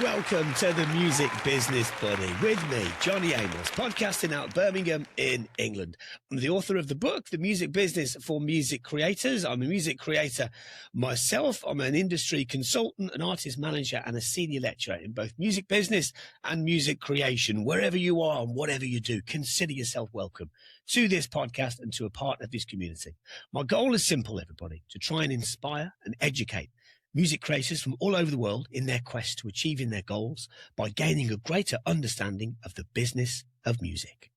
welcome to the Music Business Buddy with me, Johnny Amos, podcasting out Birmingham in England. I'm the author of the book, The Music Business for Music Creators. I'm a music creator myself. I'm an industry consultant, an artist manager, and a senior lecturer in both music business and music creation. Wherever you are and whatever you do, consider yourself welcome to this podcast and to a part of this community. My goal is simple, everybody, to try and inspire and educate music creators from all over the world in their quest to achieving their goals by gaining a greater understanding of the business of music.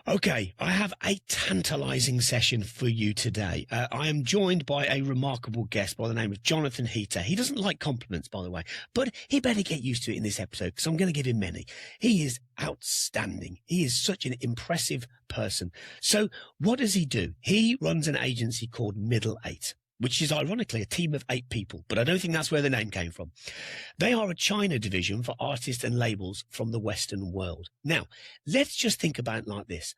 Okay, I have a tantalizing session for you today. I am joined by a remarkable guest by the name of Jonathan Heeter. He doesn't like compliments, by the way, but he better get used to it in this episode because I'm going to give him many. He is outstanding. He is such an impressive person. So what does he do? He runs an agency called Middle 8, which is ironically a team of 8 people, but I don't think that's where the name came from. They are a China division for artists and labels from the Western world. Now, let's just think about it like this.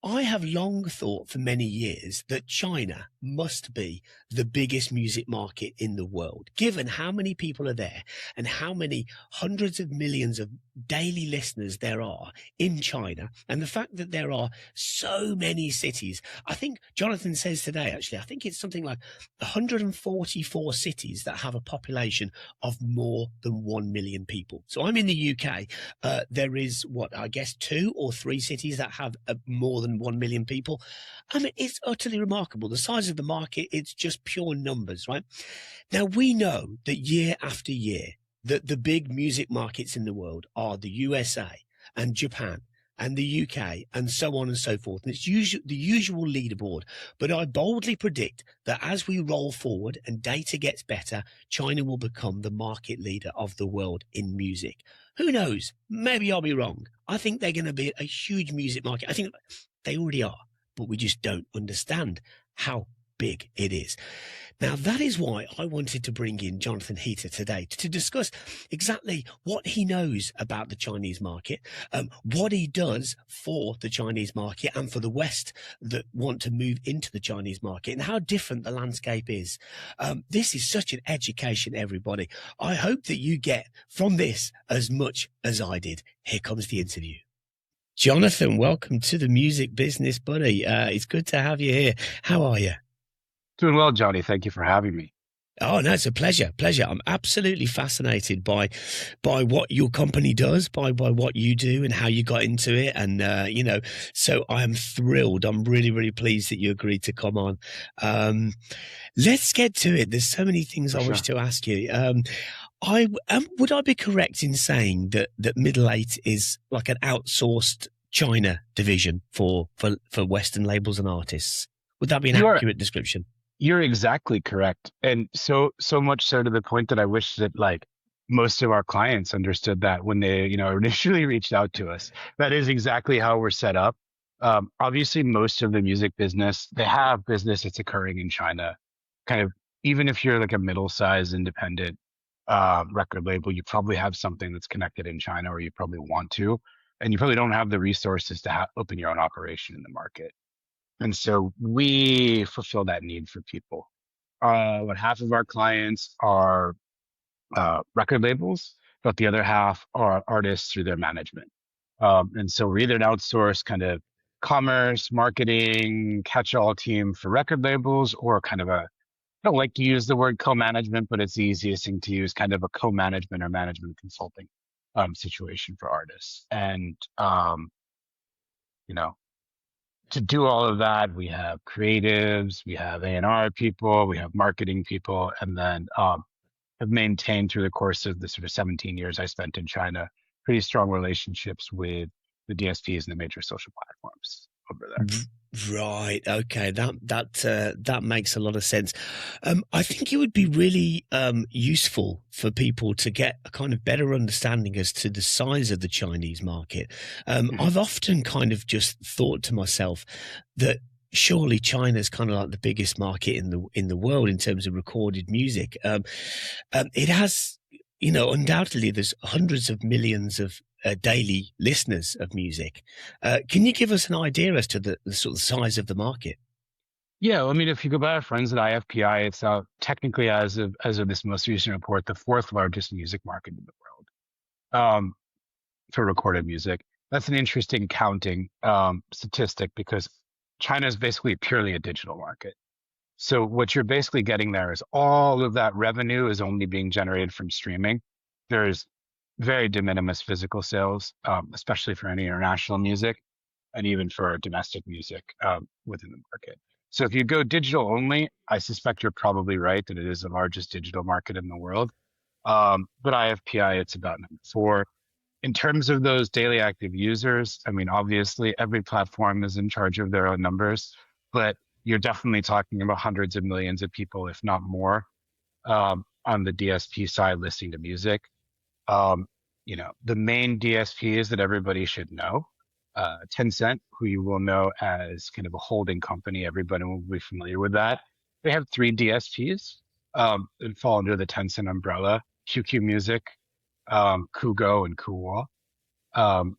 I have long thought for many years that China must be the biggest music market in the world, given how many people are there and how many hundreds of millions of daily listeners there are in China, and the fact that there are so many cities. I think Jonathan says today, actually, I think it's something like 144 cities that have a population of more than 1 million people. So I'm in the UK. There is I guess 2 or 3 cities that have more than 1 million people. I mean, it's utterly remarkable. The size of the market, it's just pure numbers, right? Now, we know that year after year, that the big music markets in the world are the USA and Japan and the UK and so on and so forth. And it's the usual leaderboard. But I boldly predict that as we roll forward and data gets better, China will become the market leader of the world in music. Who knows? Maybe I'll be wrong. I think they're going to be a huge music market. I think they already are, but we just don't understand how big it is. Now, that is why I wanted to bring in Jonathan Heeter today to discuss exactly what he knows about the Chinese market, what he does for the Chinese market and for the West that want to move into the Chinese market, and how different the landscape is. This is such an education, everybody. I hope that you get from this as much as I did. Here comes the interview. Jonathan, welcome to the Music Business Buddy. It's good to have you here. How are you? Doing well, Johnny. Thank you for having me. Oh, no, it's a pleasure. I'm absolutely fascinated by what your company does, by what you do and how you got into it. And, so I am thrilled. I'm really, really pleased that you agreed to come on. Let's get to it. There's so many things I wish to ask you. Would I be correct in saying that Middle 8 is like an outsourced China division for Western labels and artists? Would that be an accurate description? You're exactly correct. And so much so to the point that I wish that most of our clients understood that when they, initially reached out to us. That is exactly how we're set up. Obviously, most of the music business, they have business that's occurring in China. Kind of, even if you're like a middle-sized independent record label, you probably have something that's connected in China, or you probably want to, and you probably don't have the resources to open your own operation in the market. And so we fulfill that need for people. About half of our clients are record labels, but the other half are artists through their management. And so we're either an outsourced kind of commerce, marketing, catch-all team for record labels, or kind of I don't like to use the word co-management, but it's the easiest thing to use, kind of a co-management or management consulting situation for artists. And, to do all of that, we have creatives, we have A&R people, we have marketing people, and then have maintained through the course of the sort of 17 years I spent in China, pretty strong relationships with the DSPs and the major social platforms over there. Right. Okay. That makes a lot of sense. I think it would be really useful for people to get a kind of better understanding as to the size of the Chinese market. I've often kind of just thought to myself that surely China's kind of like the biggest market in the world in terms of recorded music. It has, undoubtedly there's hundreds of millions of daily listeners of music. Can you give us an idea as to the sort of size of the market? Yeah, I mean, if you go by our friends at IFPI, it's technically as of this most recent report, the 4th largest music market in the world. um, for recorded music. That's an interesting counting statistic because China is basically purely a digital market. So what you're basically getting there is all of that revenue is only being generated from streaming. There's very de minimis physical sales, especially for any international music and even for domestic music within the market. So if you go digital only, I suspect you're probably right that it is the largest digital market in the world. But IFPI, it's about number four. In terms of those daily active users, I mean, obviously every platform is in charge of their own numbers, but you're definitely talking about hundreds of millions of people, if not more, on the DSP side listening to music. Um, the main DSPs that everybody should know, Tencent, who you will know as kind of a holding company, everybody will be familiar with that. They have three DSPs that fall under the Tencent umbrella: QQ Music, Kugo, and Kuwo.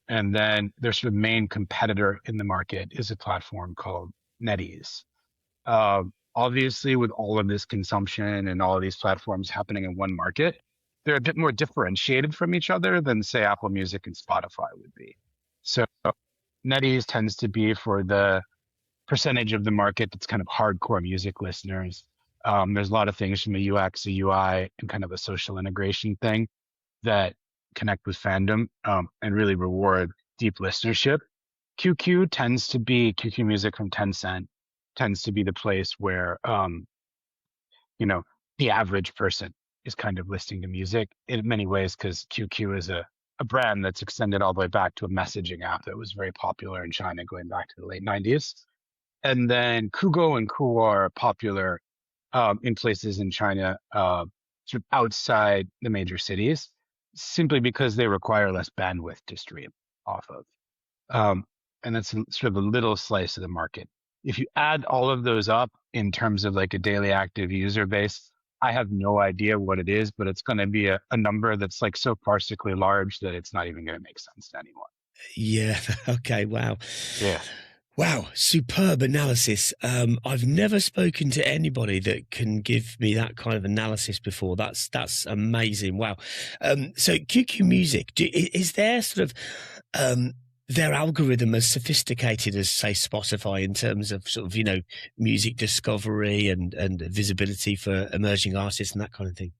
And then their sort of main competitor in the market is a platform called NetEase. Obviously, with all of this consumption and all of these platforms happening in one market, they're a bit more differentiated from each other than, say, Apple Music and Spotify would be. So NetEase tends to be for the percentage of the market that's kind of hardcore music listeners. There's a lot of things from a UX, a UI, and kind of a social integration thing that connect with fandom and really reward deep listenership. QQ Music from Tencent tends to be the place where the average person is kind of listening to music in many ways because QQ is a brand that's extended all the way back to a messaging app that was very popular in China going back to the late 90s. And then Kugo and Kuwo are popular in places in China sort of outside the major cities simply because they require less bandwidth to stream off of. And that's sort of a little slice of the market. If you add all of those up in terms of like a daily active user base, I have no idea what it is, but it's going to be a number that's like so farcically large that it's not even going to make sense to anyone. Yeah. Okay. Wow. Yeah. Wow, superb analysis. I've never spoken to anybody that can give me that kind of analysis before. That's amazing. Wow. So QQ Music, is there sort of their algorithm as sophisticated as, say, Spotify in terms of sort of, music discovery and visibility for emerging artists and that kind of thing?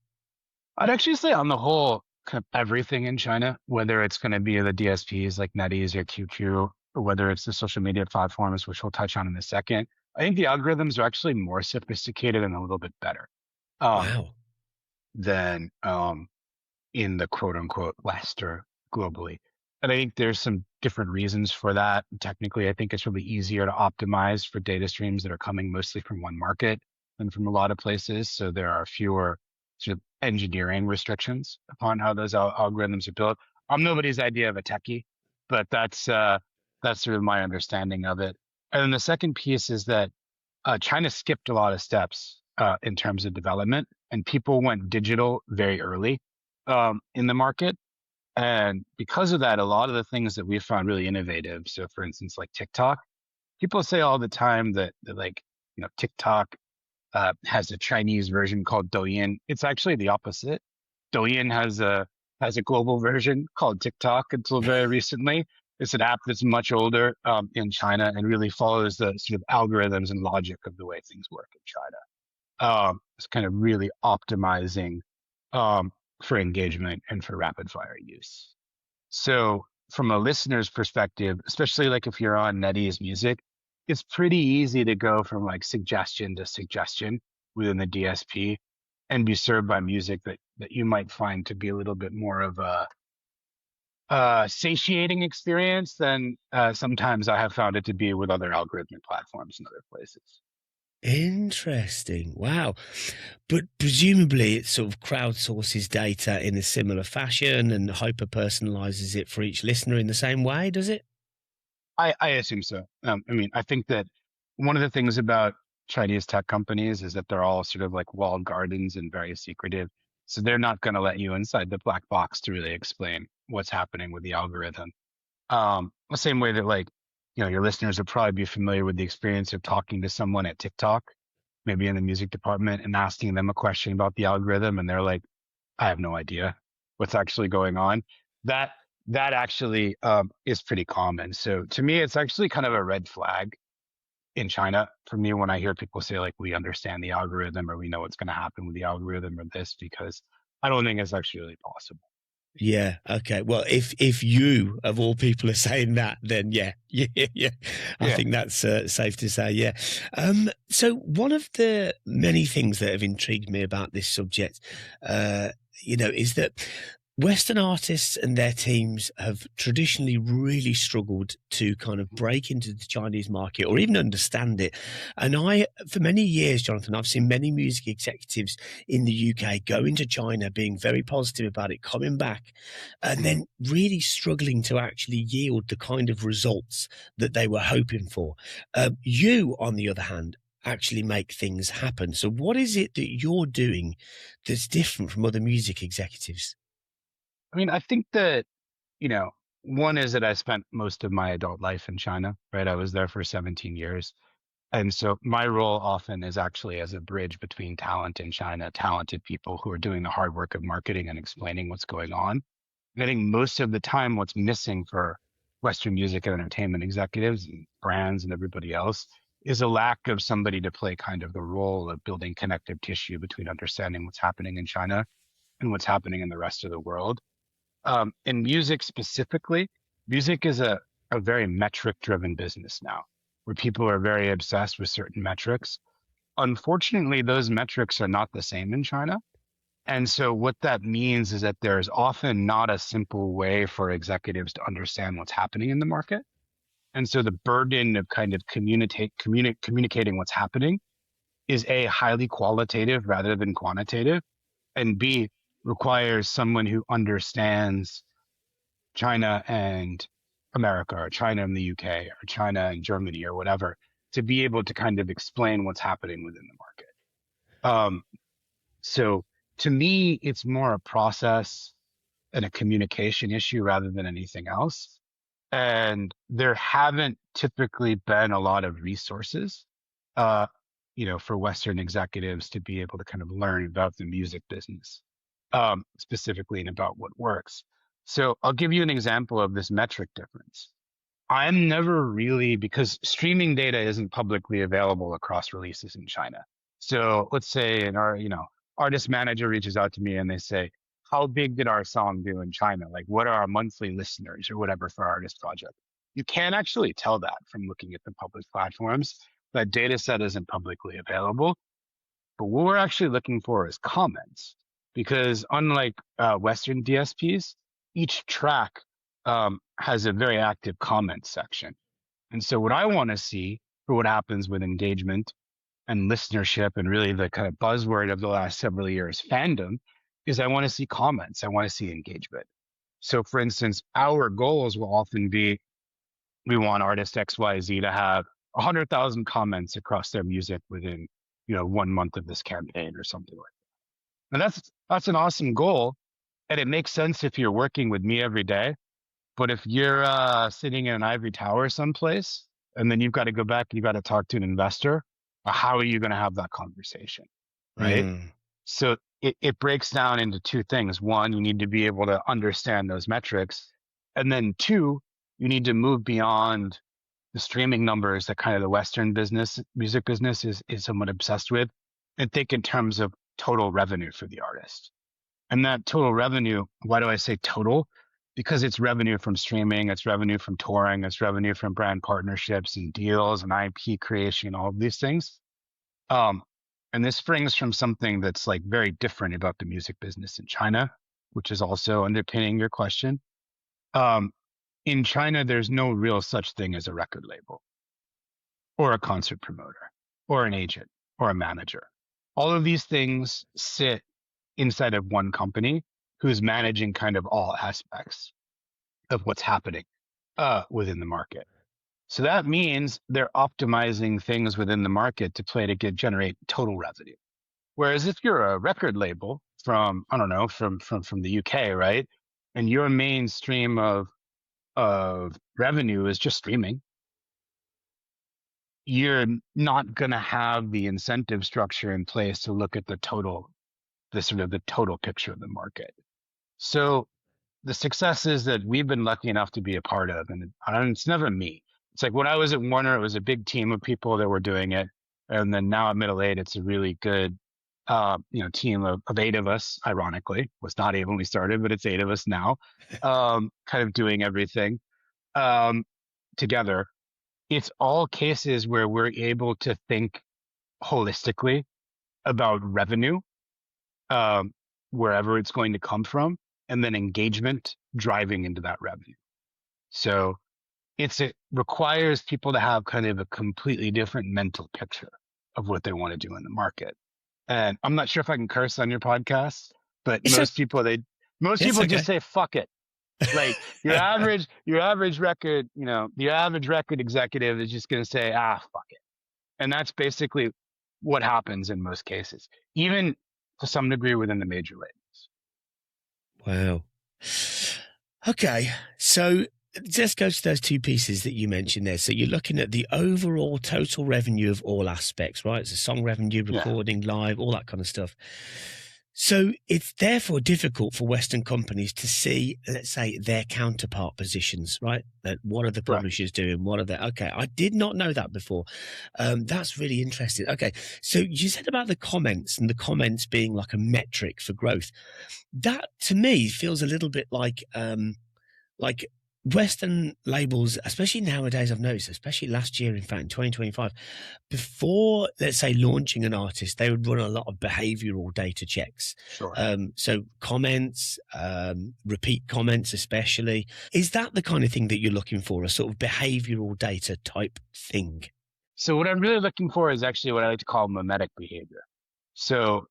I'd actually say on the whole, kind of everything in China, whether it's going to be the DSPs like NetEase or QQ, or whether it's the social media platforms, which we'll touch on in a second, I think the algorithms are actually more sophisticated and a little bit better Wow. than in the quote unquote West or globally. And I think there's some different reasons for that. Technically, I think it's really easier to optimize for data streams that are coming mostly from one market than from a lot of places. So there are fewer sort of engineering restrictions upon how those algorithms are built. I'm nobody's idea of a techie, but that's sort of my understanding of it. And then the second piece is that China skipped a lot of steps in terms of development, and people went digital very early in the market. And because of that, a lot of the things that we found really innovative. So for instance, like TikTok, people say all the time that like, TikTok has a Chinese version called Douyin. It's actually the opposite. Douyin has a global version called TikTok until very recently. It's an app that's much older in China and really follows the sort of algorithms and logic of the way things work in China. It's kind of really optimizing for engagement and for rapid fire use. So from a listener's perspective, especially like if you're on NetEase Music, it's pretty easy to go from like suggestion to suggestion within the DSP and be served by music that you might find to be a little bit more of a satiating experience than sometimes I have found it to be with other algorithmic platforms and other places. Interesting. Wow. But presumably it sort of crowdsources data in a similar fashion and hyper personalizes it for each listener in the same way, does it? I assume so. I think that one of the things about Chinese tech companies is that they're all sort of like walled gardens and very secretive. So they're not going to let you inside the black box to really explain what's happening with the algorithm. The same way that like, your listeners will probably be familiar with the experience of talking to someone at TikTok, maybe in the music department, and asking them a question about the algorithm. And they're like, I have no idea what's actually going on. that that actually is pretty common. So to me, it's actually kind of a red flag in China for me when I hear people say like we understand the algorithm or we know what's going to happen with the algorithm or this, because I don't think it's actually really possible. Yeah. Okay. Well, if you of all people are saying that, then yeah, yeah, yeah. I Yeah. think that's safe to say. Yeah. So one of the many things that have intrigued me about this subject, is that Western artists and their teams have traditionally really struggled to kind of break into the Chinese market or even understand it. And for many years, Jonathan, I've seen many music executives in the UK go into China being very positive about it, coming back, and then really struggling to actually yield the kind of results that they were hoping for. You, on the other hand, actually make things happen. So what is it that you're doing that's different from other music executives? I mean, I think that, you know, one is that I spent most of my adult life in China, right? I was there for 17 years. And so my role often is actually as a bridge between talent in China, talented people who are doing the hard work of marketing and explaining what's going on. And I think most of the time, what's missing for Western music and entertainment executives and brands and everybody else is a lack of somebody to play kind of the role of building connective tissue between understanding what's happening in China and what's happening in the rest of the world. In music specifically, music is a very metric driven business now, where people are very obsessed with certain metrics. Unfortunately, those metrics are not the same in China. And so what that means is that there's often not a simple way for executives to understand what's happening in the market. And so the burden of kind of communicating what's happening is A, highly qualitative rather than quantitative, and B, requires someone who understands China and America or China and the UK or China and Germany or whatever to be able to kind of explain what's happening within the market. So to me, it's more a process and a communication issue rather than anything else. And there haven't typically been a lot of resources, uh, for Western executives to be able to kind of learn about the music business, specifically and about what works. So I'll give you an example of this metric difference. I'm never really, because streaming data isn't publicly available across releases in China. So let's say artist manager reaches out to me and they say, how big did our song do in China? Like, what are our monthly listeners or whatever for our artist project? You can't actually tell that from looking at the public platforms. That data set isn't publicly available. But what we're actually looking for is comments, because unlike Western DSPs, each track has a very active comment section. And so what I want to see for what happens with engagement and listenership and really the kind of buzzword of the last several years, fandom, is I want to see comments. I want to see engagement. So for instance, our goals will often be, we want artist XYZ to have 100,000 comments across their music within, 1 month of this campaign or something like that. And that's an awesome goal. And it makes sense if you're working with me every day. But if you're sitting in an ivory tower someplace, and then you've got to go back and you've got to talk to an investor, how are you going to have that conversation? Right. Mm. So it breaks down into two things. One, you need to be able to understand those metrics. And then two, you need to move beyond the streaming numbers that kind of the Western music business is somewhat obsessed with, and think in terms of total revenue for the artist. And that total revenue, why do I say total? Because it's revenue from streaming, it's revenue from touring, it's revenue from brand partnerships and deals and IP creation, all of these things. And this springs from something that's like very different about the music business in China, which is also underpinning your question. In China, there's no real such thing as a record label or a concert promoter or an agent or a manager. All of these things sit inside of one company who's managing kind of all aspects of what's happening within the market. So that means they're optimizing things within the market to generate total revenue. Whereas if you're a record label from, I don't know, from the UK, right? And your main stream of revenue is just streaming, you're not going to have the incentive structure in place to look at the total picture of the market. So the successes that we've been lucky enough to be a part of, and it's never me. It's like when I was at Warner, it was a big team of people that were doing it, and then now at Middle Eight, it's a really good, team of 8 of us. Ironically, was not 8 when we started, but it's 8 of us now, kind of doing everything together. It's all cases where we're able to think holistically about revenue, wherever it's going to come from, and then engagement driving into that revenue. So it requires people to have kind of a completely different mental picture of what they want to do in the market. And I'm not sure if I can curse on your podcast, but most people just say fuck it. Like your average record, your average record executive is just going to say, fuck it. And that's basically what happens in most cases, even to some degree within the major labels. Wow. Okay. So just go to those 2 pieces that you mentioned there. So you're looking at the overall total revenue of all aspects, right? It's a song revenue, recording, live, all that kind of stuff. So it's therefore difficult for Western companies to see, let's say, their counterpart positions, right? What are the publishers doing? What are they? Okay, I did not know that before. That's really interesting. Okay, so you said about the comments and the comments being like a metric for growth. That to me feels a little bit like Western labels, especially nowadays, I've noticed, especially last year, in fact, in 2025, before, let's say, launching an artist, they would run a lot of behavioral data checks. Sure. So comments, repeat comments especially. Is that the kind of thing that you're looking for, a sort of behavioral data type thing? So what I'm really looking for is actually what I like to call memetic behavior. So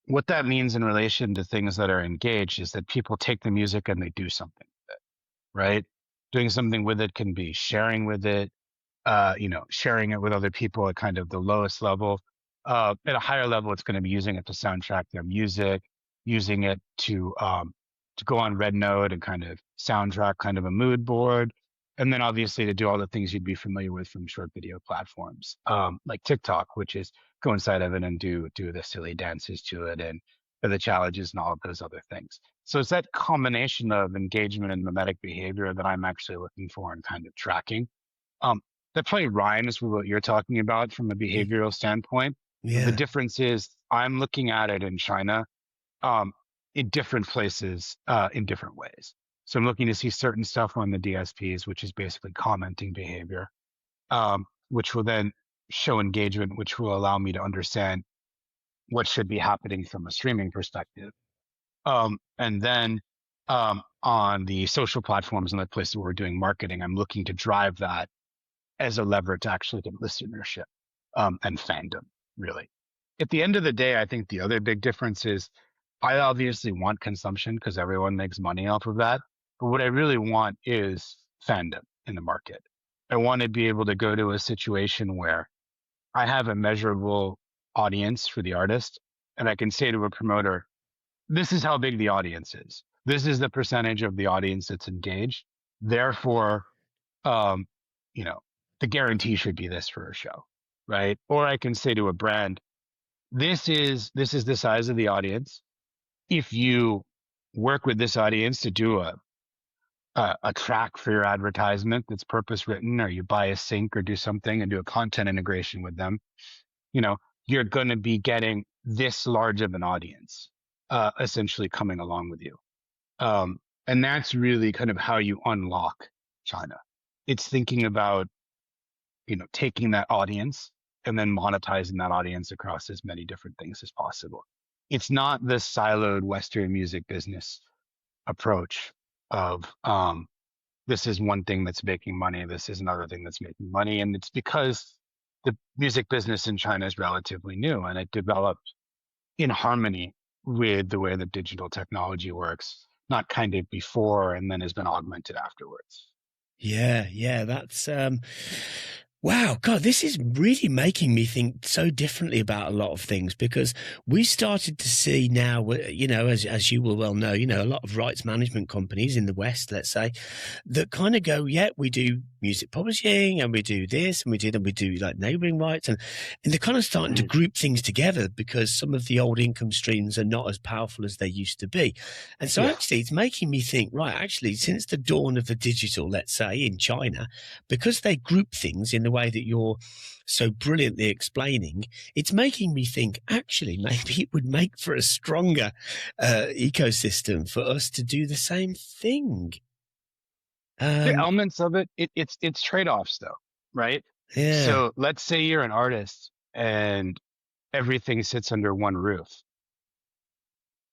what that means in relation to things that are engaged is that people take the music and they do something. Right? Doing something with it can be sharing with it, sharing it with other people at kind of the lowest level. At a higher level, it's going to be using it to soundtrack their music, using it to go on Red Note and kind of soundtrack kind of a mood board. And then obviously to do all the things you'd be familiar with from short video platforms, like TikTok, which is go inside of it and do the silly dances to it and the challenges and all of those other things. So it's that combination of engagement and memetic behavior that I'm actually looking for and kind of tracking. That probably rhymes with what you're talking about from a behavioral standpoint. Yeah. The difference is I'm looking at it in China in different places in different ways. So I'm looking to see certain stuff on the DSPs, which is basically commenting behavior, which will then show engagement, which will allow me to understand what should be happening from a streaming perspective. And then on the social platforms and the places where we're doing marketing, I'm looking to drive that as a lever to actually get listenership and fandom, really. At the end of the day, I think the other big difference is I obviously want consumption because everyone makes money off of that. But what I really want is fandom in the market. I want to be able to go to a situation where I have a measurable audience for the artist, and I can say to a promoter, this is how big the audience is. This is the percentage of the audience that's engaged. Therefore, the guarantee should be this for a show, right? Or I can say to a brand, this is the size of the audience. If you work with this audience to do a track for your advertisement that's purpose written, or you buy a sync or do something and do a content integration with them, you're going to be getting this large of an audience essentially coming along with you. And that's really kind of how you unlock China. It's thinking about, taking that audience and then monetizing that audience across as many different things as possible. It's not the siloed Western music business approach of this is one thing that's making money, this is another thing that's making money. And it's because the music business in China is relatively new and it developed in harmony with the way that digital technology works, not kind of before and then has been augmented afterwards. Yeah, that's Wow, God, this is really making me think so differently about a lot of things because we started to see now, as you will well know, a lot of rights management companies in the West, let's say, that kind of go, yeah, we do music publishing and we do this and we do like neighboring rights. And they're kind of starting to group things together because some of the old income streams are not as powerful as they used to be. And so Yeah. actually it's making me think, right, actually, since the dawn of the digital, let's say in China, because they group things in the way that you're so brilliantly explaining, it's making me think actually maybe it would make for a stronger ecosystem for us to do the same thing. The elements of it's trade-offs though, right? Yeah, So let's say you're an artist and everything sits under one roof.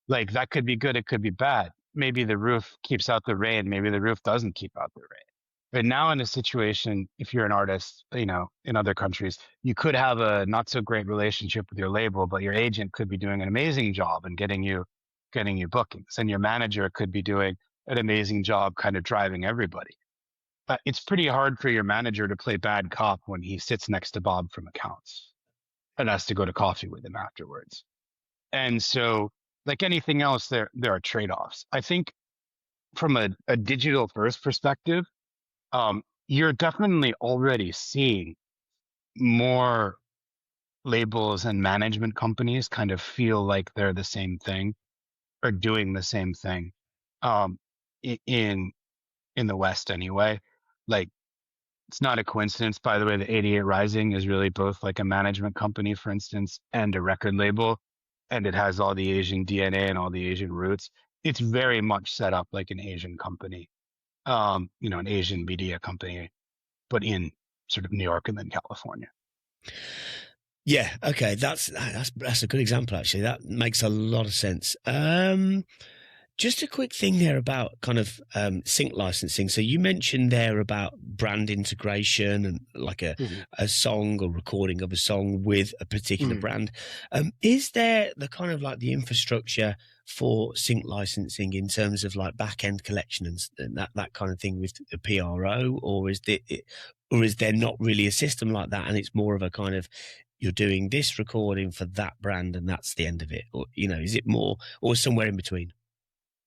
Like that could be good, it could be bad. Maybe the roof keeps out the rain, maybe the roof doesn't keep out the rain. But now in a situation, if you're an artist, in other countries, you could have a not so great relationship with your label, but your agent could be doing an amazing job and getting you bookings. And your manager could be doing an amazing job kind of driving everybody. But it's pretty hard for your manager to play bad cop when he sits next to Bob from accounts and has to go to coffee with him afterwards. And so, like anything else, there are trade-offs. I think from a digital first perspective, you're definitely already seeing more labels and management companies kind of feel like they're the same thing or doing the same thing. Um, in the West anyway. Like it's not a coincidence, by the way, that 88 Rising is really both like a management company, for instance, and a record label, and it has all the Asian DNA and all the Asian roots. It's very much set up like an Asian company, an Asian media company, but in sort of New York and then California. yeah, okay, that's a good example actually. That makes a lot of sense. Just a quick thing there about kind of sync licensing. So you mentioned there about brand integration and like a song or recording of a song with a particular brand. Is there the kind of like the infrastructure for sync licensing in terms of like back end collection and that kind of thing with a PRO, or is there not really a system like that and it's more of a kind of you're doing this recording for that brand and that's the end of it, or is it more or somewhere in between?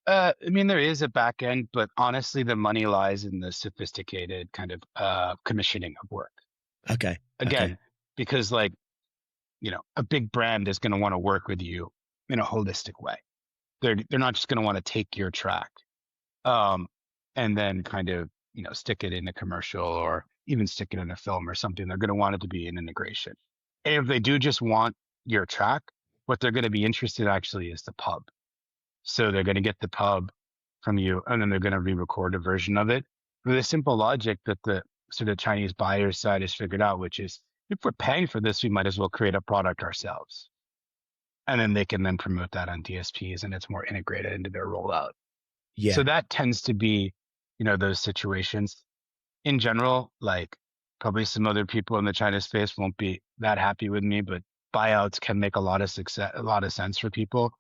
I mean, there is a back end, but honestly, the money lies in the sophisticated kind of commissioning of work. Okay. Again, because like, a big brand is going to want to work with you in a holistic way. They're not just going to want to take your track, and then kind of, stick it in a commercial or even stick it in a film or something. They're going to want it to be an integration. And if they do just want your track, what they're going to be interested actually is the pub. So they're going to get the pub from you, and then they're going to re-record a version of it with the simple logic that the sort of Chinese buyer side has figured out, which is if we're paying for this, we might as well create a product ourselves. And then they can then promote that on DSPs and it's more integrated into their rollout. Yeah. So that tends to be, those situations. In general, like probably some other people in the China space won't be that happy with me, but buyouts can make a lot of sense for people.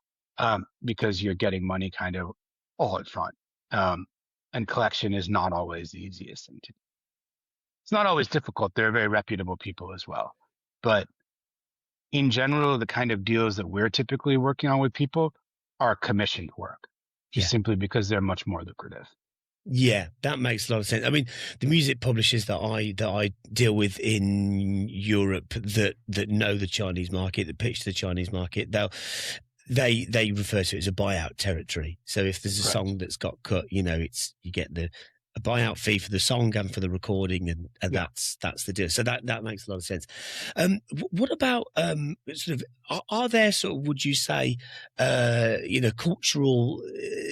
Because you're getting money kind of all up front. And collection is not always the easiest thing to do. It's not always difficult. They're very reputable people as well. But in general, the kind of deals that we're typically working on with people are commissioned work, just simply because they're much more lucrative. Yeah, that makes a lot of sense. I mean, the music publishers that I deal with in Europe that know the Chinese market, that pitch to the Chinese market, they refer to it as a buyout territory. So if there's a song that's got cut, you get a buyout fee for the song and for the recording, and that's the deal. So that makes a lot of sense. What about sort of are there sort of, would you say, cultural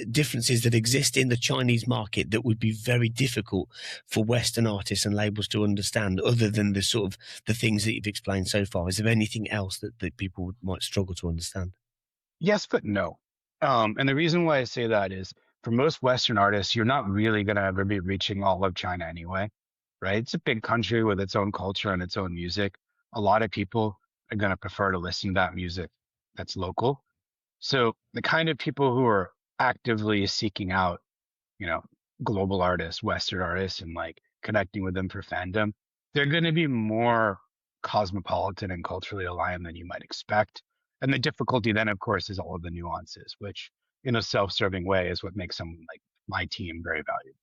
differences that exist in the Chinese market that would be very difficult for Western artists and labels to understand, other than the sort of the things that you've explained so far? Is there anything else that people might struggle to understand? Yes, but no. And the reason why I say that is for most Western artists, you're not really going to ever be reaching all of China anyway, right? It's a big country with its own culture and its own music. A lot of people are going to prefer to listen to that music that's local. So the kind of people who are actively seeking out, global artists, Western artists, and like connecting with them for fandom, they're going to be more cosmopolitan and culturally aligned than you might expect. And the difficulty then, of course, is all of the nuances, which in a self-serving way is what makes someone like my team very valuable,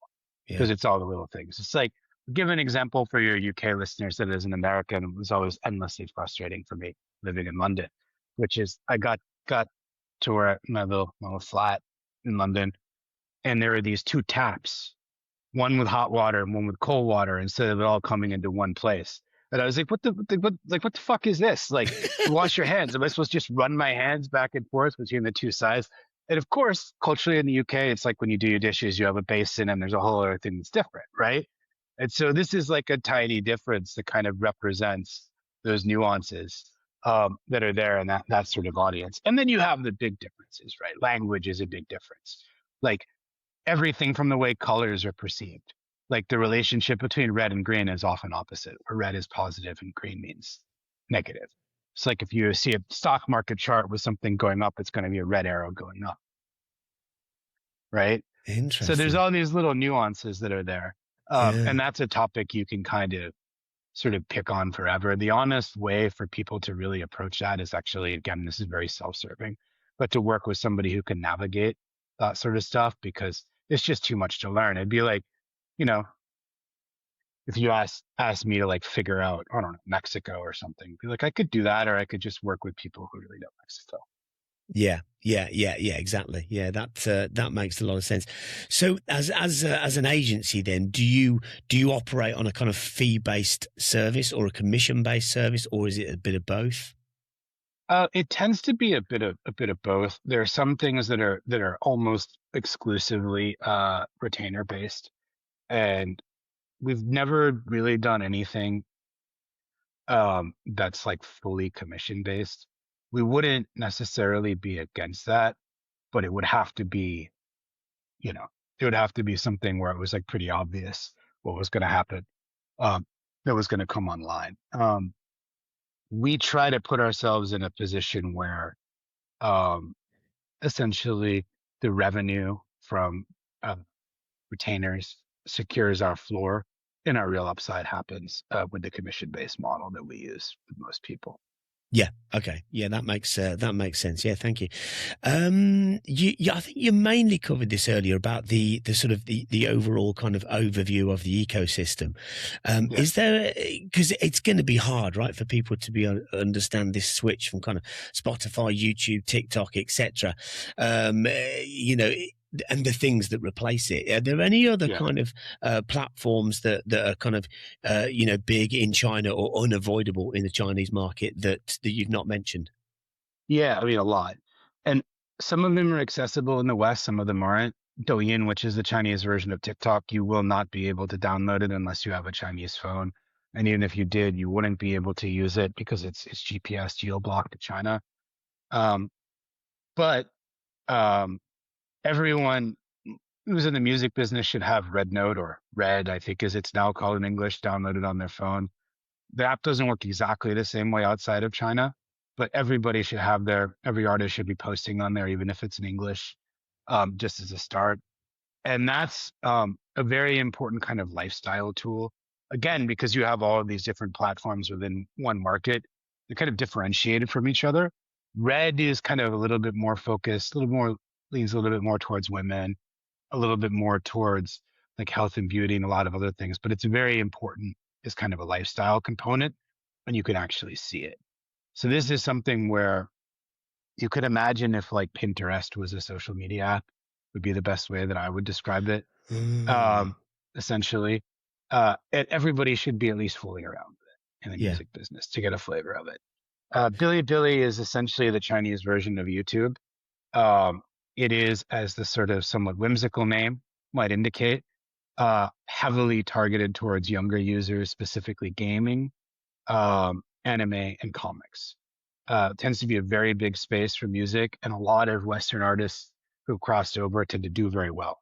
Yeah. because it's all the little things. It's like, give an example for your UK listeners that as an American, it was always endlessly frustrating for me living in London, which is I got to where my little flat in London, and there are these two taps, one with hot water and one with cold water, instead of it all coming into one place. And I was like, what the fuck is this? Like, to wash your hands, am I supposed to just run my hands back and forth between the two sides? And of course, culturally in the UK, it's like when you do your dishes, you have a basin and there's a whole other thing that's different, right? And so this is like a tiny difference that kind of represents those nuances that are there in that sort of audience. And then you have the big differences, right? Language is a big difference. Like, everything from the way colors are perceived. Like, the relationship between red and green is often opposite, where red is positive and green means negative. It's like if you see a stock market chart with something going up, it's going to be a red arrow going up, right? So there's Interesting. all these little nuances that are there. Yeah. And that's a topic you can kind of sort of pick on forever. The honest way for people to really approach that is actually, again, this is very self-serving, but to work with somebody who can navigate that sort of stuff, because it's just too much to learn. It'd be like, you know, if you ask me to like figure out, I don't know, Mexico or something, be like, I could do that, or I could just work with people who really know Mexico. Yeah, exactly. Yeah, that makes a lot of sense. So, as an agency, then, do you operate on a kind of fee-based service or a commission-based service, or is it a bit of both? It tends to be a bit of both. There are some things that are almost exclusively retainer based, and we've never really done anything that's like fully commission based. We wouldn't necessarily be against that, but it would have to be, it would have to be something where it was like pretty obvious what was going to happen, um, that was going to come online. We try to put ourselves in a position where, um, essentially, the revenue from retainers secures our floor, and our real upside happens with the commission-based model that we use with most people. Yeah. Okay. Yeah, that makes sense. Yeah, thank you. I think you mainly covered this earlier about the sort of the overall kind of overview of the ecosystem. Yeah. Is there, because it's going to be hard, right, for people to understand this switch from kind of Spotify, YouTube, TikTok, etc. You know. And the things that replace it. Are there any other Yeah. kind of platforms that are kind of big in China or unavoidable in the Chinese market that you've not mentioned? Yeah, I mean, a lot. And some of them are accessible in the West, some of them aren't. Douyin, which is the Chinese version of TikTok, you will not be able to download it unless you have a Chinese phone. And even if you did, you wouldn't be able to use it because it's GPS geo-blocked to China. Um, but um, everyone who's in the music business should have Red Note, or Red, I think as it's now called in English, downloaded on their phone. The app doesn't work exactly the same way outside of China, but everybody should have every artist should be posting on there, even if it's in English, just as a start. And that's a very important kind of lifestyle tool. Again, because you have all of these different platforms within one market, they're kind of differentiated from each other. Red is kind of a little bit more focused, leans a little bit more towards women, a little bit more towards like health and beauty and a lot of other things, but it's very important as kind of a lifestyle component, and you can actually see it. So this is something where you could imagine if like Pinterest was a social media app, would be the best way that I would describe it. Mm, Essentially, everybody should be at least fooling around with it in the yeah. music business to get a flavor of it. Bilibili is essentially the Chinese version of YouTube. Um, it is, as the sort of somewhat whimsical name might indicate, heavily targeted towards younger users, specifically gaming, anime, and comics. Tends to be a very big space for music, and a lot of Western artists who crossed over tend to do very well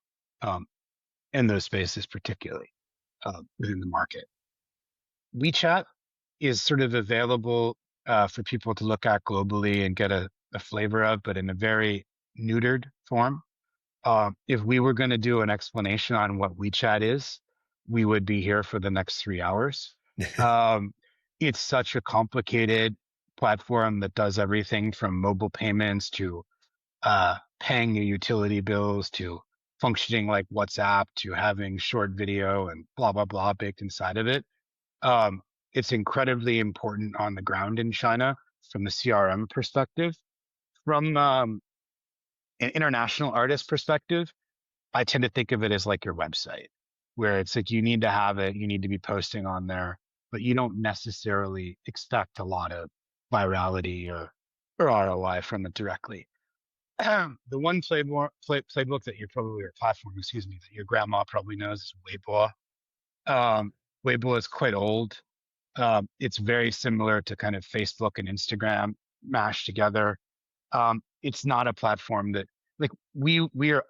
in those spaces, particularly within the market. WeChat is sort of available for people to look at globally and get a flavor of, but in a very neutered form. If we were going to do an explanation on what WeChat is, we would be here for the next 3 hours. Um, it's such a complicated platform that does everything from mobile payments to paying your utility bills to functioning like WhatsApp to having short video and blah, blah, blah baked inside of it. Um, it's incredibly important on the ground in China from the CRM perspective. From an international artist perspective, I tend to think of it as like your website, where it's like you need to have it, you need to be posting on there, but you don't necessarily expect a lot of virality or ROI from it directly. The one playbook that you're probably, or platform, excuse me, that your grandma probably knows is Weibo. Um, Weibo is quite old. It's very similar to kind of Facebook and Instagram mashed together. It's not a platform that like we are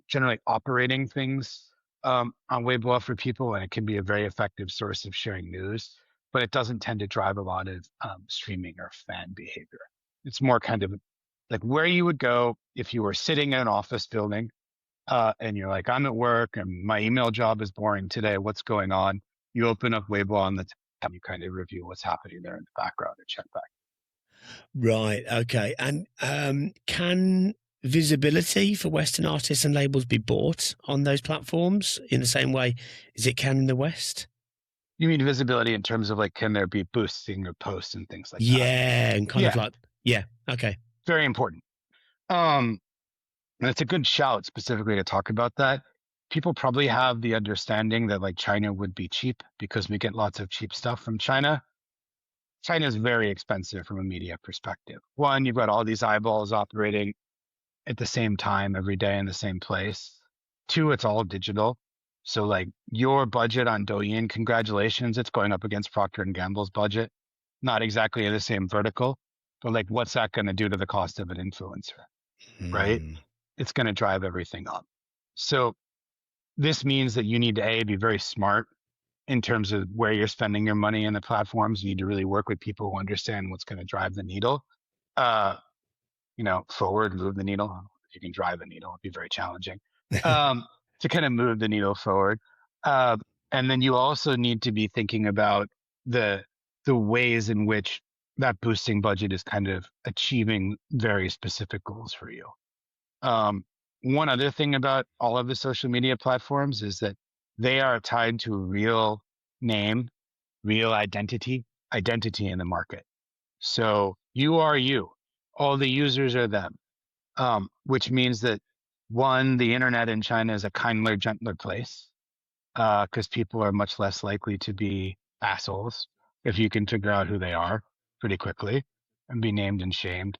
generally operating things on Weibo for people, and it can be a very effective source of sharing news, but it doesn't tend to drive a lot of streaming or fan behavior. It's more kind of like where you would go if you were sitting in an office building and you're like, I'm at work and my email job is boring today. What's going on? You open up Weibo on the tab, you kind of review what's happening there in the background and check back. Right. Okay. And can visibility for Western artists and labels be bought on those platforms in the same way as it can in the West? You mean visibility in terms of like, can there be boosting or posts and things like that? Yeah, and kind of like, yeah. Okay. Very important. And it's a good shout specifically to talk about that. People probably have the understanding that like China would be cheap because we get lots of cheap stuff from China. China is very expensive from a media perspective. One, you've got all these eyeballs operating at the same time every day in the same place. Two, it's all digital. So like your budget on Douyin, congratulations, it's going up against Procter and Gamble's budget. Not exactly the same vertical, but like what's that going to do to the cost of an influencer, right? It's going to drive everything up. So this means that you need to be very smart in terms of where you're spending your money in the platforms. You need to really work with people who understand what's going to drive the needle. Forward, move the needle. If you can drive a needle, it'd be very challenging to kind of move the needle forward. And then you also need to be thinking about the ways in which that boosting budget is kind of achieving very specific goals for you. One other thing about all of the social media platforms is that they are tied to a real name, real identity in the market. So you are you. All the users are them, which means that one, the internet in China is a kinder, gentler place because people are much less likely to be assholes if you can figure out who they are pretty quickly and be named and shamed.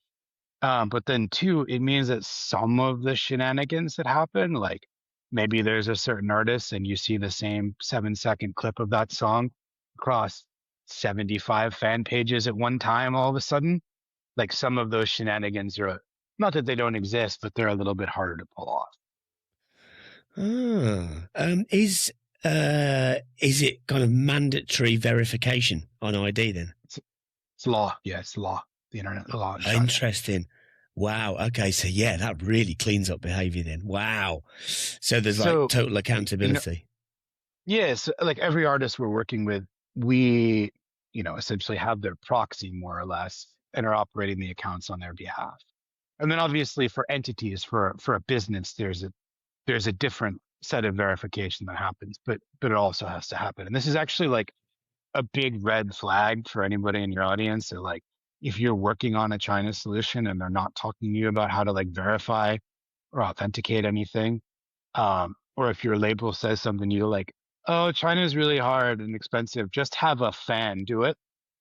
But then two, it means that some of the shenanigans that happen, like maybe there's a certain artist and you see the same 7-second clip of that song across 75 fan pages at one time all of a sudden, like some of those shenanigans are not that they don't exist, but they're a little bit harder to pull off. Is it kind of mandatory verification on ID then? It's law. Yeah, it's law. The internet, the law. Interesting. Wow. Okay. So yeah, that really cleans up behavior then. Wow. So there's like total accountability. Yes. Like every artist we're working with, we, essentially have their proxy more or less and are operating the accounts on their behalf. And then obviously for entities, for a business, there's a different set of verification that happens, but it also has to happen. And this is actually like a big red flag for anybody in your audience. So like, if you're working on a China solution and they're not talking to you about how to like verify or authenticate anything, or if your label says something you like, oh, China is really hard and expensive, just have a fan do it.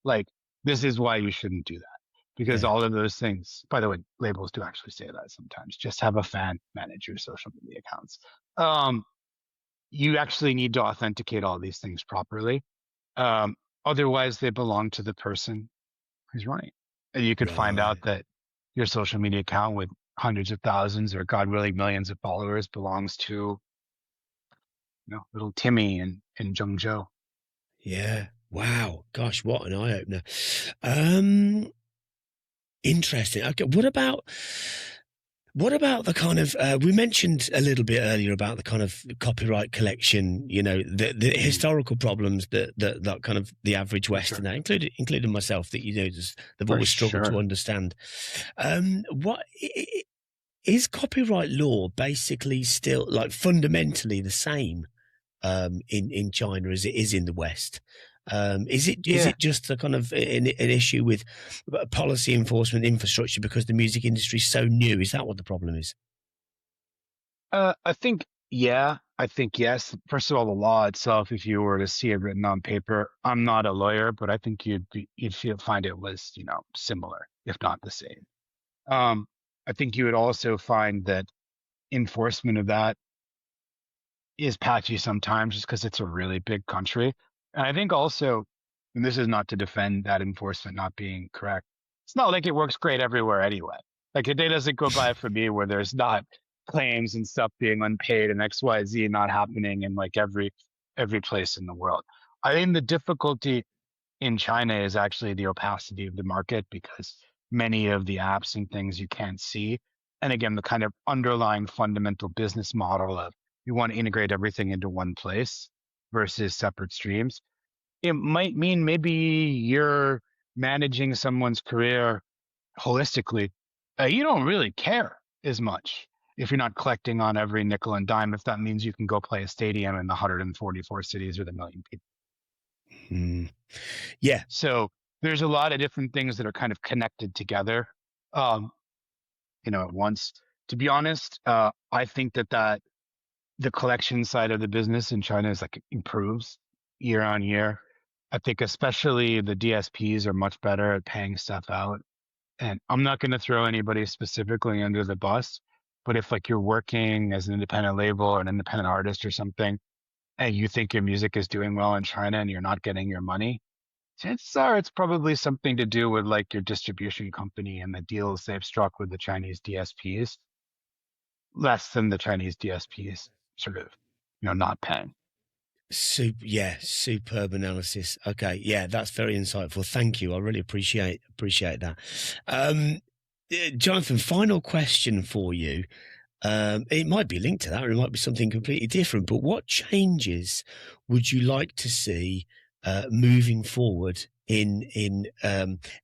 Like, this is why you shouldn't do that. Because all of those things, by the way, labels do actually say that sometimes. Just have a fan manage your social media accounts. You actually need to authenticate all these things properly. Otherwise, they belong to the person who's running. And you could find out that your social media account with hundreds of thousands or God willing millions of followers belongs to little Timmy in Zhengzhou. Yeah. Wow. Gosh, what an eye opener. Interesting. Okay. What about What about the kind of we mentioned a little bit earlier about the kind of copyright collection, the historical problems that kind of the average For sure. Westerner, including myself, that they've For always struggled to sure. understand. What is copyright law basically still like fundamentally the same in China as it is in the West? Is Yeah. it just a kind of an issue with policy enforcement infrastructure because the music industry is so new? Is that what the problem is? I think, yeah, I think yes. First of all, the law itself, if you were to see it written on paper, I'm not a lawyer, but I think find it was, similar, if not the same. Um, I think you would also find that enforcement of that is patchy sometimes just because it's a really big country. And I think also, and this is not to defend that enforcement not being correct, it's not like it works great everywhere anyway. Like a day doesn't go by for me where there's not claims and stuff being unpaid and XYZ not happening in like every place in the world. I think the difficulty in China is actually the opacity of the market because many of the apps and things you can't see. And again, the kind of underlying fundamental business model of you want to integrate everything into one place versus separate streams. It might mean maybe you're managing someone's career holistically. You don't really care as much if you're not collecting on every nickel and dime, if that means you can go play a stadium in the 144 cities with 1 million people. Mm. Yeah. So there's a lot of different things that are kind of connected together, um, at once. To be honest, I think that the collection side of the business in China is like improves year on year. I think especially the DSPs are much better at paying stuff out. And I'm not going to throw anybody specifically under the bus, but if like you're working as an independent label or an independent artist or something, and you think your music is doing well in China and you're not getting your money, chances are it's probably something to do with like your distribution company and the deals they've struck with the Chinese DSPs, less than the Chinese DSPs sort of, not paying. Superb analysis. Okay, yeah, that's very insightful. Thank you. I really appreciate that. Jonathan, final question for you. It might be linked to that, or it might be something completely different. But what changes would you like to see moving forward in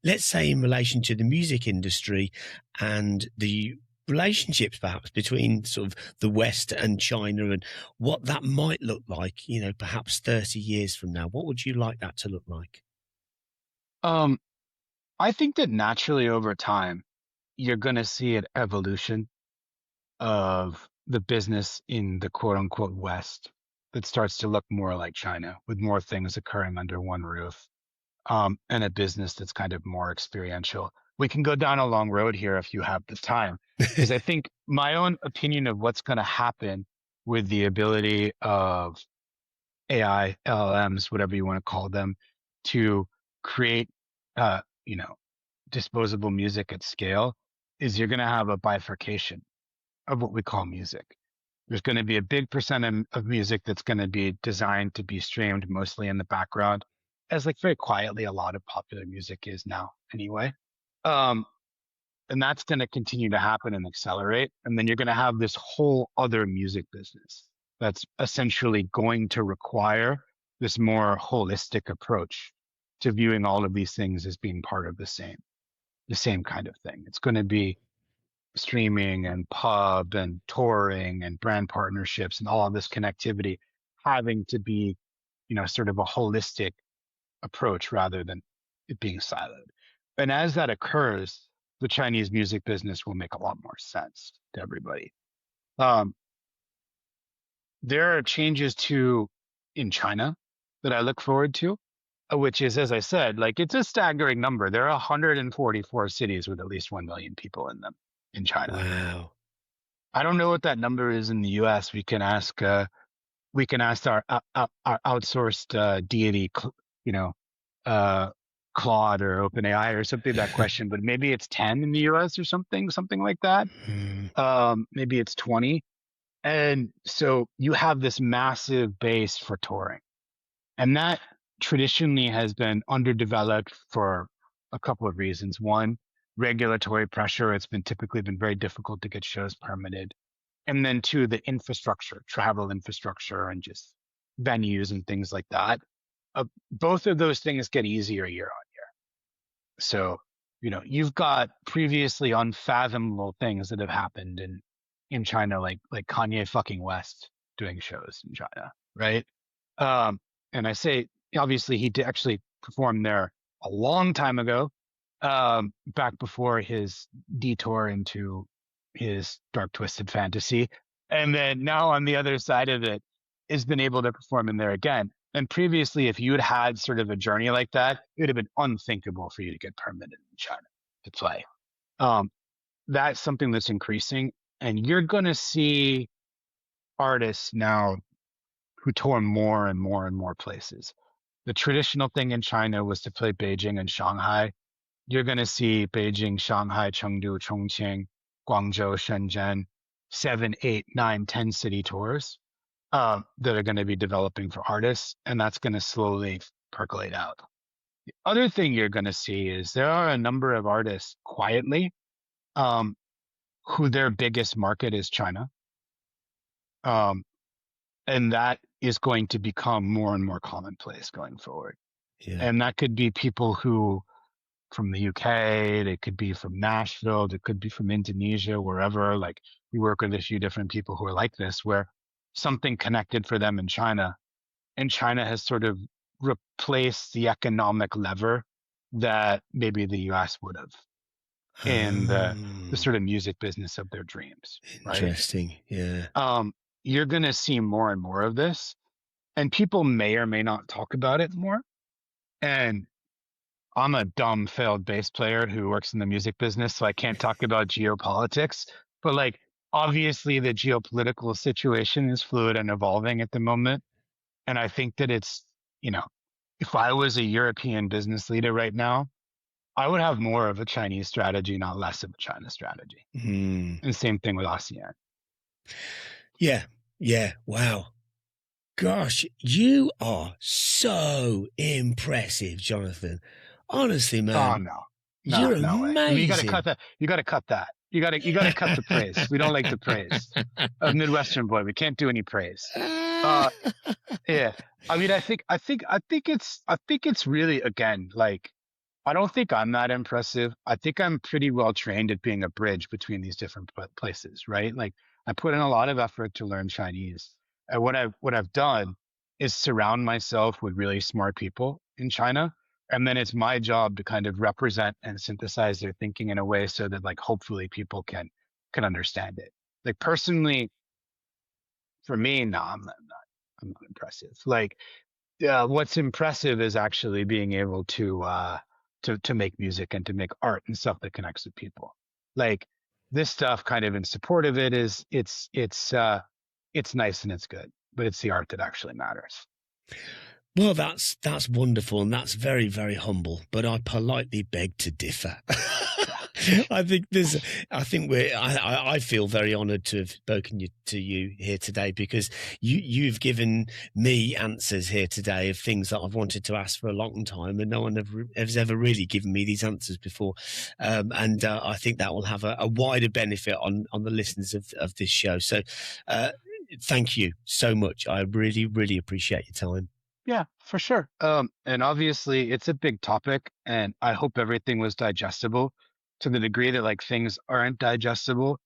let's say in relation to the music industry and the relationships perhaps between sort of the West and China and what that might look like, perhaps 30 years from now? What would you like that to look like? Um, I think that naturally over time, you're going to see an evolution of the business in the quote unquote West that starts to look more like China with more things occurring under one roof, and a business that's kind of more experiential. We can go down a long road here if you have the time, because I think my own opinion of what's going to happen with the ability of AI, LLMs, whatever you want to call them, to create, uh, you know, disposable music at scale is you're going to have a bifurcation of what we call music. There's going to be a big percent of music that's going to be designed to be streamed mostly in the background, as like very quietly a lot of popular music is now anyway. Um, and that's going to continue to happen and accelerate. And then you're going to have this whole other music business that's essentially going to require this more holistic approach to viewing all of these things as being part of the same kind of thing. It's going to be streaming and pub and touring and brand partnerships and all of this connectivity having to be, sort of a holistic approach rather than it being siloed. And as that occurs, the Chinese music business will make a lot more sense to everybody. Um, there are changes in China that I look forward to, which is, as I said, like it's a staggering number. There are 144 cities with at least 1 million people in them in China. Wow. I don't know what that number is in the U.S. We can ask our outsourced deity, Claude or OpenAI or something that question, but maybe it's 10 in the US or something like that. Maybe it's 20. And so you have this massive base for touring. And that traditionally has been underdeveloped for a couple of reasons. One, regulatory pressure. It's been typically been very difficult to get shows permitted. And then two, the infrastructure, travel infrastructure and just venues and things like that. Both of those things get easier year on year. So, you've got previously unfathomable things that have happened in China, like Kanye fucking West doing shows in China, right? And I say, obviously, he did actually perform there a long time ago, back before his detour into his dark twisted fantasy. And then now on the other side of it, has been able to perform in there again. And previously, if you had sort of a journey like that, it would have been unthinkable for you to get permitted in China to play. That's something that's increasing. And you're going to see artists now who tour more and more and more places. The traditional thing in China was to play Beijing and Shanghai. You're going to see Beijing, Shanghai, Chengdu, Chongqing, Guangzhou, Shenzhen, 7, 8, 9, 10 city tours that are going to be developing for artists, and that's going to slowly percolate out. The other thing you're going to see is there are a number of artists quietly who their biggest market is China. And that is going to become more and more commonplace going forward. Yeah. And that could be people who from the UK, they could be from Nashville, they could be from Indonesia, wherever. Like, we work with a few different people who are like this, where something connected for them in China, and China has sort of replaced the economic lever that maybe the US would have in the sort of music business of their dreams. Interesting. Right? Yeah. You're going to see more and more of this, and people may or may not talk about it more. And I'm a dumb failed bass player who works in the music business, so I can't talk about geopolitics, but like, obviously the geopolitical situation is fluid and evolving at the moment. And I think that it's, if I was a European business leader right now, I would have more of a Chinese strategy, not less of a China strategy. And same thing with ASEAN. Yeah. Yeah. Wow. Gosh, you are so impressive, Jonathan. Honestly, man. Oh no. You're amazing. I mean, you got to cut that. You got to cut that. You got to cut the praise. We don't like the praise. A Midwestern boy, we can't do any praise. Yeah. I mean, I think it's really, again, like, I don't think I'm that impressive. I think I'm pretty well trained at being a bridge between these different places, right? Like, I put in a lot of effort to learn Chinese. And what I've done is surround myself with really smart people in China. And then it's my job to kind of represent and synthesize their thinking in a way so that, like, hopefully people can understand it. Like, personally, for me, no, I'm not impressive. Like, what's impressive is actually being able to make music and to make art and stuff that connects with people. Like, this stuff, kind of in support of it, is it's nice and it's good, but it's the art that actually matters. Well, that's wonderful, and that's very, very humble, but I politely beg to differ. I feel very honored to have spoken to you here today, because you've given me answers here today of things that I've wanted to ask for a long time, and no one has ever really given me these answers before. And I think that will have a wider benefit on the listeners of this show. So thank you so much. I really, really appreciate your time. Yeah, for sure. And obviously it's a big topic, and I hope everything was digestible. To the degree that, like, things aren't digestible,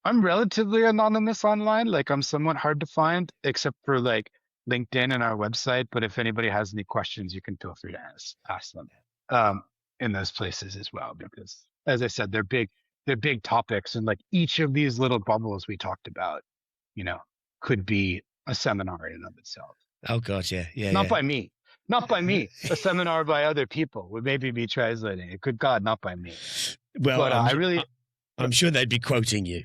I'm relatively anonymous online. Like, I'm somewhat hard to find, except for like LinkedIn and our website. But if anybody has any questions, you can feel free to ask them in those places as well, because, as I said, they're big topics, and like, each of these little bubbles we talked about, could be a seminar in and of itself. Oh God, yeah. Not by me. A seminar by other people would maybe be translating it. Good God, not by me. Well, but I'm sure they'd be quoting you.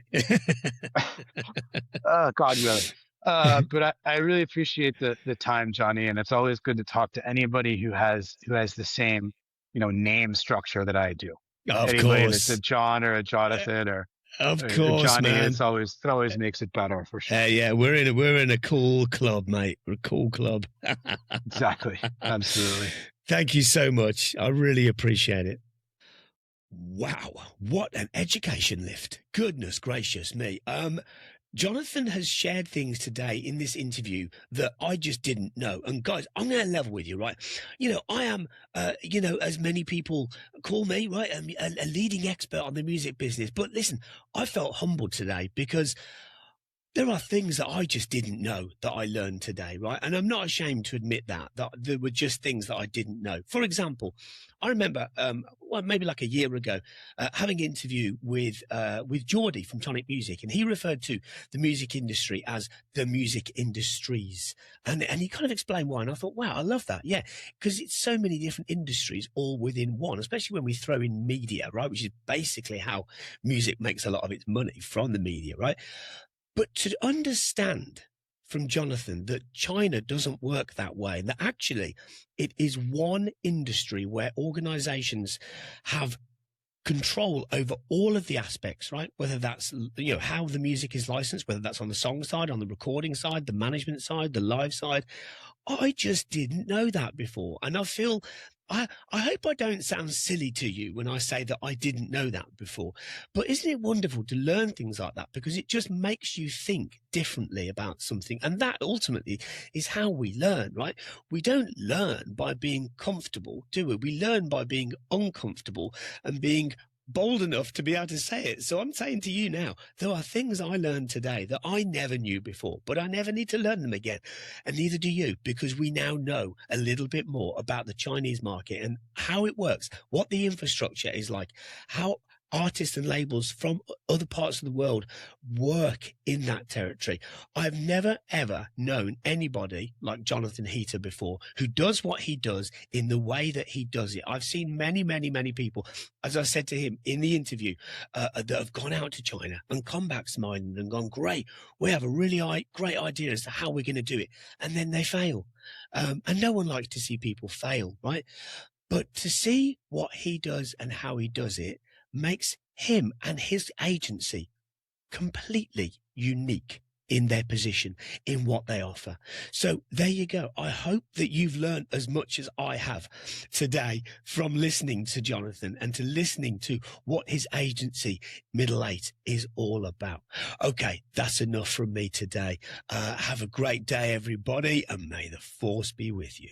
Oh God, really. But I really appreciate the time, Johnny, and it's always good to talk to anybody who has the same, name structure that I do. Of Anybody course, that's a John or a Jonathan or of course, Johnny, man. it always makes it better, for sure. Yeah, we're in a cool club, mate. We're a cool club. Exactly, absolutely. Thank you so much. I really appreciate it. Wow, what an education lift. Goodness gracious me. Jonathan has shared things today in this interview that I just didn't know. And guys, I'm going to level with you, right? I am, as many people call me, right, a leading expert on the music business. But listen, I felt humbled today because there are things that I just didn't know that I learned today, right? And I'm not ashamed to admit that there were just things that I didn't know. For example, I remember, maybe like a year ago, having an interview with Geordie from Tonic Music, and he referred to the music industry as the music industries. And he kind of explained why. And I thought, wow, I love that. Yeah, because it's so many different industries all within one, especially when we throw in media, right? Which is basically how music makes a lot of its money, from the media, right? But to understand from Jonathan that China doesn't work that way, and that actually it is one industry where organizations have control over all of the aspects, right? Whether that's, how the music is licensed, whether that's on the song side, on the recording side, the management side, the live side. I just didn't know that before. And I feel, I hope I don't sound silly to you when I say that I didn't know that before. But isn't it wonderful to learn things like that? Because it just makes you think differently about something. And that ultimately is how we learn, right? We don't learn by being comfortable, do we? We learn by being uncomfortable and being bold enough to be able to say it. So I'm saying to you now, there are things I learned today that I never knew before, but I never need to learn them again. And neither do you, because we now know a little bit more about the Chinese market and how it works, what the infrastructure is like, how artists and labels from other parts of the world work in that territory. I've never, ever known anybody like Jonathan Heeter before who does what he does in the way that he does it. I've seen many, many, many people, as I said to him in the interview, that have gone out to China and come back smiling and gone, great, we have a really great idea as to how we're going to do it. And then they fail. And no one likes to see people fail, right? But to see what he does and how he does it makes him and his agency completely unique in their position, in what they offer. So there you go. I hope that you've learned as much as I have today from listening to Jonathan and to listening to what his agency, Middle Eight, is all about. Okay, that's enough from me today. Have a great day, everybody, and may the force be with you.